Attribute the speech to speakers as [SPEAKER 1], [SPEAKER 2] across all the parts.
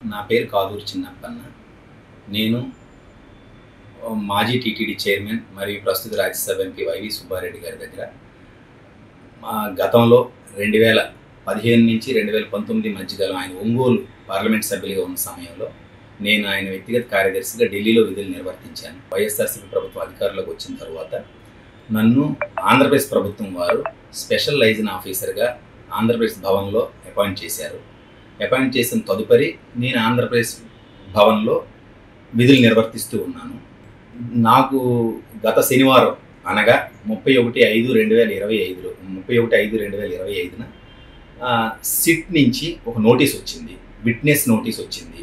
[SPEAKER 1] నా పేరు కాదూరు చిన్నప్పన్న. నేను మాజీ టీటీడీ చైర్మన్ మరియు ప్రస్తుత రాజ్యసభ ఎంపీ వైవి సుబ్బారెడ్డి గారి దగ్గర గతంలో 2015 నుంచి 2019 మధ్యకాలం ఆయన ఒంగోలు పార్లమెంట్ సభ్యులుగా ఉన్న సమయంలో నేను ఆయన వ్యక్తిగత కార్యదర్శిగా ఢిల్లీలో విధులు నిర్వర్తించాను. వైఎస్ఆర్సీపీ ప్రభుత్వం అధికారంలోకి వచ్చిన తర్వాత నన్ను ఆంధ్రప్రదేశ్ ప్రభుత్వం వారు స్పెషల్ లైజన్ ఆఫీసర్గా ఆంధ్రప్రదేశ్ భవన్లో అపాయింట్ చేశారు. అపాయింట్ చేసిన తదుపరి నేను ఆంధ్రప్రదేశ్ భవన్లో విధులు నిర్వర్తిస్తూ ఉన్నాను. నాకు గత శనివారం అనగా 31/5/2025 సిట్ నుంచి ఒక నోటీస్ వచ్చింది, విట్నెస్ నోటీస్ వచ్చింది.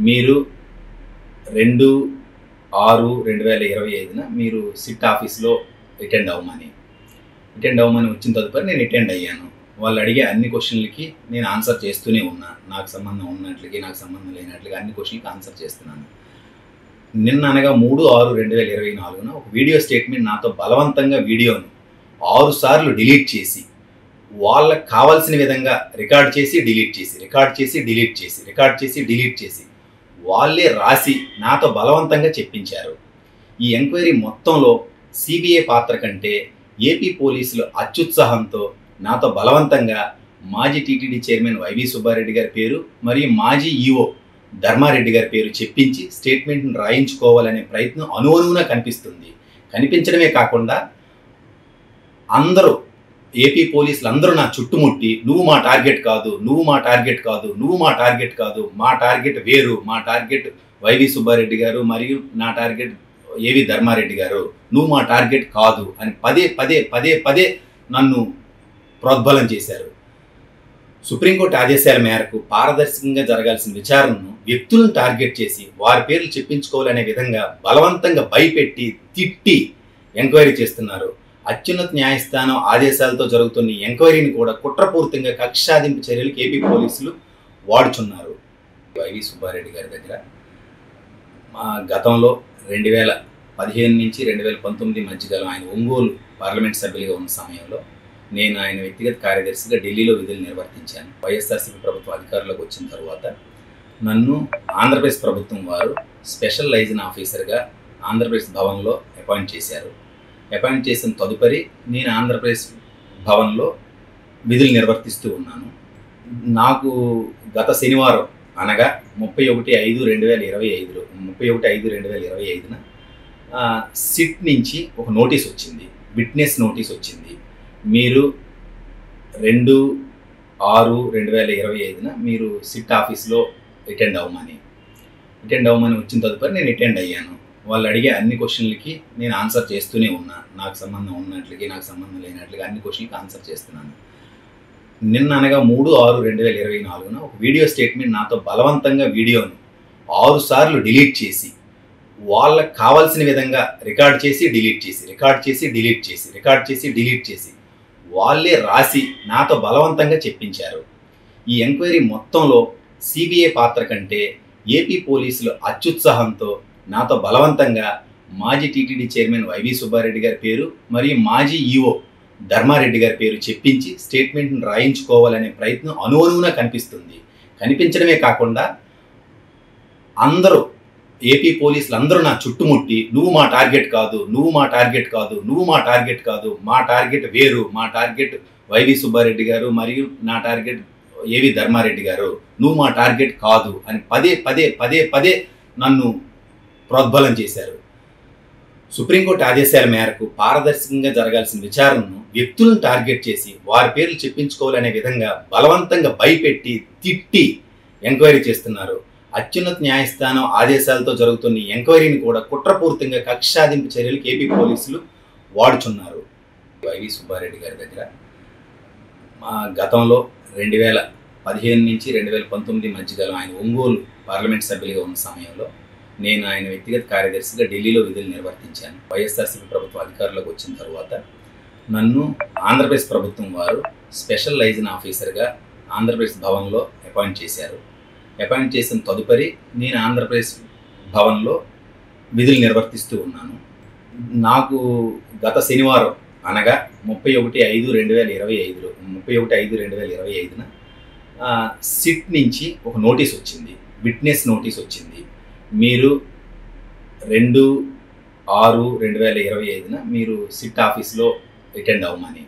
[SPEAKER 1] మీరు 2/6/2025 మీరు సిట్ ఆఫీస్లో అటెండ్ అవ్వమని వచ్చిన తదుపరి నేను అటెండ్ అయ్యాను. వాళ్ళు అడిగే అన్ని క్వశ్చన్లకి నేను ఆన్సర్ చేస్తూనే ఉన్నా. నాకు సంబంధం ఉన్నట్లకి నాకు సంబంధం లేనట్లుగా అన్ని క్వశ్చన్లకి ఆన్సర్ చేస్తున్నాను. నిన్న అనగా 3/6/2024 ఒక వీడియో స్టేట్మెంట్ నాతో బలవంతంగా వీడియోను 6 సార్లు డిలీట్ చేసి వాళ్ళకి కావాల్సిన విధంగా రికార్డ్ చేసి డిలీట్ చేసి వాళ్ళే రాసి నాతో బలవంతంగా చెప్పించారు. ఈ ఎంక్వైరీ మొత్తంలో సిబిఐ పాత్ర కంటే ఏపీ పోలీసులు అత్యుత్సాహంతో నాతో బలవంతంగా మాజీ టీటీడీ చైర్మన్ వైవి సుబ్బారెడ్డి గారి పేరు మరియు మాజీ ఈఓ ధర్మారెడ్డి గారి పేరు చెప్పించి స్టేట్మెంట్ను రాయించుకోవాలనే ప్రయత్నం అనువనువున కనిపిస్తుంది. కనిపించడమే కాకుండా ఏపీ పోలీసులు అందరూ నా చుట్టుముట్టి నువ్వు మా టార్గెట్ కాదు, మా టార్గెట్ వేరు, మా టార్గెట్ వైవి సుబ్బారెడ్డి గారు మరియు నా టార్గెట్ ఏవి ధర్మారెడ్డి గారు, నువ్వు మా టార్గెట్ కాదు అని పదే నన్ను ప్రోద్బలం చేశారు. సుప్రీంకోర్టు ఆదేశాల మేరకు పారదర్శకంగా జరగాల్సిన విచారణను వ్యక్తులను టార్గెట్ చేసి వారి పేర్లు చెప్పించుకోవాలనే విధంగా బలవంతంగా భయపెట్టి తిట్టి ఎంక్వైరీ చేస్తున్నారు. అత్యున్నత న్యాయస్థానం ఆదేశాలతో జరుగుతున్న ఈ ఎంక్వైరీని కూడా కుట్రపూరితంగా కక్షాదింపు చర్యలకు ఏపీ పోలీసులు వాడుచున్నారు. వైవి సుబ్బారెడ్డి గారి దగ్గర గతంలో 2015 నుంచి 2019 మధ్యకాలం ఆయన ఒంగోలు పార్లమెంట్ సభ్యులుగా ఉన్న సమయంలో నేను ఆయన వ్యక్తిగత కార్యదర్శిగా ఢిల్లీలో విధులు నిర్వర్తించాను. వైఎస్ఆర్సీపీ ప్రభుత్వం అధికారంలోకి వచ్చిన తర్వాత నన్ను ఆంధ్రప్రదేశ్ ప్రభుత్వం వారు స్పెషల్ లైజన్ ఆఫీసర్గా ఆంధ్రప్రదేశ్ భవన్లో అపాయింట్ చేశారు. అపాయింట్ చేసిన తదుపరి నేను ఆంధ్రప్రదేశ్ భవన్లో విధులు నిర్వర్తిస్తూ ఉన్నాను. నాకు గత శనివారం అనగా 31/5/2025 సిట్ నుంచి ఒక నోటీస్ వచ్చింది, విట్నెస్ నోటీస్ వచ్చింది. మీరు 2/6/2025 మీరు సిట్ ఆఫీస్లో అటెండ్ అవ్వమని వచ్చిన తదుపరి నేను అటెండ్ అయ్యాను. వాళ్ళు అడిగే అన్ని క్వశ్చన్లకి నేను ఆన్సర్ చేస్తూనే ఉన్నా. నాకు సంబంధం ఉన్నట్లకి నాకు సంబంధం లేనట్లుగా అన్ని క్వశ్చన్లకి ఆన్సర్ చేస్తున్నాను. నిన్న అనగా 3/6/2024 ఒక వీడియో స్టేట్మెంట్ నాతో బలవంతంగా వీడియోను 6 సార్లు డిలీట్ చేసి వాళ్ళకి కావాల్సిన విధంగా రికార్డ్ చేసి డిలీట్ చేసి వాళ్ళే రాసి నాతో బలవంతంగా చెప్పించారు. ఈ ఎంక్వైరీ మొత్తంలో సిబిఐ పాత్ర కంటే ఏపీ పోలీసులు అత్యుత్సాహంతో నాతో బలవంతంగా మాజీ టీటీడీ చైర్మన్ వైవి సుబ్బారెడ్డి గారి పేరు మరియు మాజీ ఈఓ ధర్మారెడ్డి గారి పేరు చెప్పించి స్టేట్మెంట్ను రాయించుకోవాలనే ప్రయత్నం అనువనువున కనిపిస్తుంది. కనిపించడమే కాకుండా ఏపీ పోలీసులు అందరూ నా చుట్టుముట్టి నువ్వు మా టార్గెట్ కాదు, మా టార్గెట్ వేరు, మా టార్గెట్ వైవి సుబ్బారెడ్డి గారు మరియు నా టార్గెట్ ఏవి ధర్మారెడ్డి గారు, నువ్వు మా టార్గెట్ కాదు అని పదే నన్ను ప్రోద్బలం చేశారు. సుప్రీంకోర్టు ఆదేశాల మేరకు పారదర్శకంగా జరగాల్సిన విచారణను వ్యక్తులను టార్గెట్ చేసి వారి పేర్లు చెప్పించుకోవాలనే విధంగా బలవంతంగా భయపెట్టి తిట్టి ఎంక్వైరీ చేస్తున్నారు. అత్యున్నత న్యాయస్థానం ఆదేశాలతో జరుగుతున్న ఈ ఎంక్వైరీని కూడా కుట్రపూరితంగా కక్షాదింపు చర్యలకు ఏపీ పోలీసులు వాడుచున్నారు. వైవి సుబ్బారెడ్డి గారి దగ్గర గతంలో 2015 నుంచి 2019 మధ్యకాలం ఆయన ఒంగోలు పార్లమెంట్ సభ్యులుగా ఉన్న సమయంలో నేను ఆయన వ్యక్తిగత కార్యదర్శిగా ఢిల్లీలో విధులు నిర్వర్తించాను. వైఎస్ఆర్సీపీ ప్రభుత్వం అధికారంలోకి వచ్చిన తర్వాత నన్ను ఆంధ్రప్రదేశ్ ప్రభుత్వం వారు స్పెషల్ లైజన్ ఆఫీసర్గా ఆంధ్రప్రదేశ్ భవన్లో అపాయింట్ చేశారు. అపాయింట్ చేసిన తదుపరి నేను ఆంధ్రప్రదేశ్ భవన్లో విధులు నిర్వర్తిస్తూ ఉన్నాను. నాకు గత శనివారం అనగా 31/5/2025 సిట్ నుంచి ఒక నోటీస్ వచ్చింది, విట్నెస్ నోటీస్ వచ్చింది. మీరు 2/6/2025 మీరు సిట్ ఆఫీస్లో అటెండ్ అవ్వమని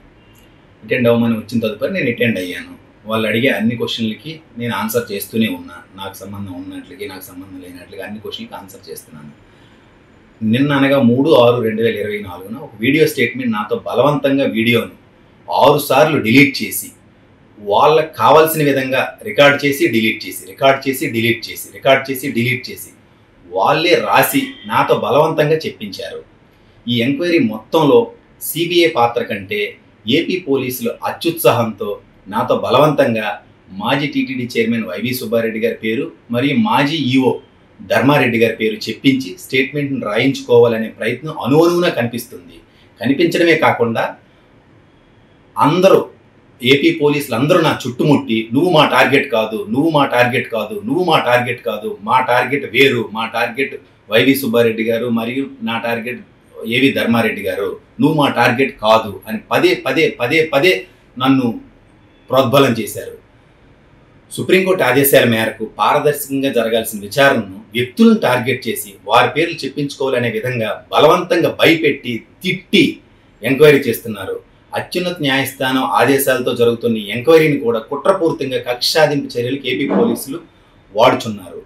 [SPEAKER 1] వచ్చిన తదుపరి నేను అటెండ్ అయ్యాను. వాళ్ళు అడిగే అన్ని క్వశ్చన్లకి నేను ఆన్సర్ చేస్తూనే ఉన్నా. నాకు సంబంధం ఉన్నట్లకి నాకు సంబంధం లేనట్లుగా అన్ని క్వశ్చన్లకి ఆన్సర్ చేస్తున్నాను. నిన్న అనగా 3/6/2024 ఒక వీడియో స్టేట్మెంట్ నాతో బలవంతంగా వీడియోను 6 సార్లు డిలీట్ చేసి వాళ్ళకి కావాల్సిన విధంగా రికార్డ్ చేసి డిలీట్ చేసి వాళ్ళే రాసి నాతో బలవంతంగా చెప్పించారు. ఈ ఎంక్వైరీ మొత్తంలో సిబిఐ పాత్ర కంటే ఏపీ పోలీసులు అత్యుత్సాహంతో నాతో బలవంతంగా మాజీ టీటీడీ చైర్మన్ వైవి సుబ్బారెడ్డి గారి పేరు మరియు మాజీ ఈఓ ధర్మారెడ్డి గారి పేరు చెప్పించి స్టేట్మెంట్ను రాయించుకోవాలనే ప్రయత్నం అనువనువునా కనిపిస్తుంది. కనిపించడమే కాకుండా అందరూ ఏపీ పోలీసులు అందరూ నా చుట్టుముట్టి నువ్వు మా టార్గెట్ కాదు, మా టార్గెట్ వేరు, మా టార్గెట్ వైవి సుబ్బారెడ్డి గారు మరియు నా టార్గెట్ ఏవి ధర్మారెడ్డి గారు, నువ్వు మా టార్గెట్ కాదు అని పదే నన్ను ప్రోద్బలం చేశారు. సుప్రీంకోర్టు ఆదేశాల మేరకు పారదర్శకంగా జరగాల్సిన విచారణను వ్యక్తులను టార్గెట్ చేసి వారి పేర్లు చెప్పించుకోవాలనే విధంగా బలవంతంగా భయపెట్టి తిట్టి ఎంక్వైరీ చేస్తున్నారు. అత్యున్నత న్యాయస్థానం ఆదేశాలతో జరుగుతున్న ఈ ఎంక్వైరీని కూడా కుట్రపూరితంగా కక్ష సాధింపు చర్యలకు ఏపీ పోలీసులు వాడుచున్నారు.